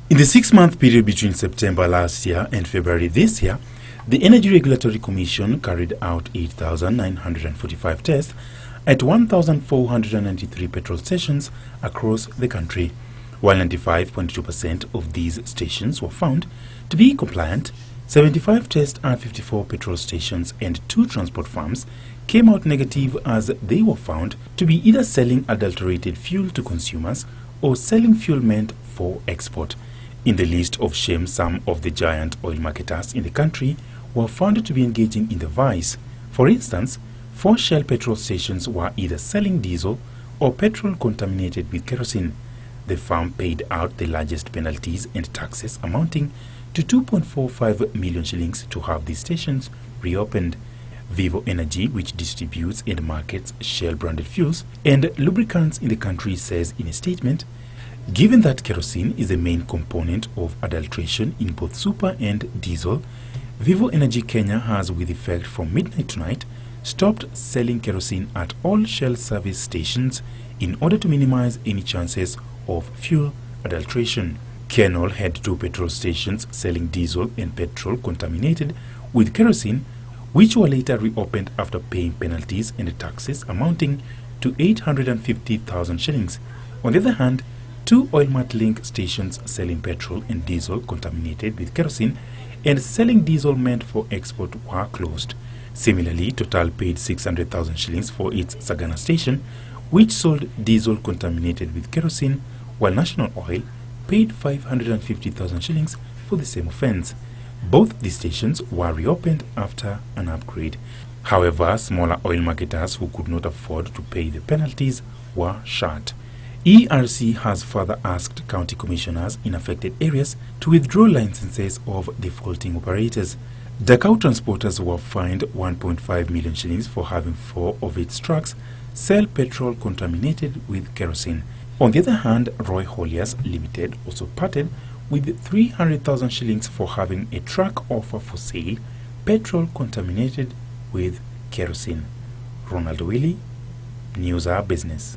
In the 6-month period between September last year and February this year, the Energy Regulatory Commission carried out 8,945 tests at 1,493 petrol stations across the country. While 95.2% of these stations were found to be compliant, 75 tests at 54 petrol stations and 2 transport firms came out negative, as they were found to be either selling adulterated fuel to consumers or selling fuel meant for export. In the list of shame, some of the giant oil marketers in the country were found to be engaging in the vice. For instance, 4 Shell petrol stations were either selling diesel or petrol contaminated with kerosene. The firm paid out the largest penalties and taxes, amounting to 2.45 million shillings, to have these stations reopened. Vivo Energy, which distributes and markets Shell-branded fuels and lubricants in the country, says in a statement, given that kerosene is the main component of adulteration in both super and diesel, Vivo Energy Kenya has, with effect from midnight tonight, stopped selling kerosene at all Shell service stations in order to minimize any chances of fuel adulteration. Kenol had 2 petrol stations selling diesel and petrol contaminated with kerosene, which were later reopened after paying penalties and taxes amounting to 850,000 shillings. On the other hand, 2 Oilmart link stations selling petrol and diesel contaminated with kerosene and selling diesel meant for export were closed. Similarly, Total paid 600,000 shillings for its Sagana station, which sold diesel contaminated with kerosene, while National Oil paid 550,000 shillings for the same offence. Both these stations were reopened after an upgrade. However, smaller oil marketers who could not afford to pay the penalties were shut. ERC has further asked county commissioners in affected areas to withdraw licenses of defaulting operators. Dakau transporters were fined 1.5 million shillings for having 4 of its trucks sell petrol contaminated with kerosene. On the other hand, Roy Hauliers Limited also parted with 300,000 shillings for having a truck offer for sale petrol contaminated with kerosene. Ronald Willie, News Our Business.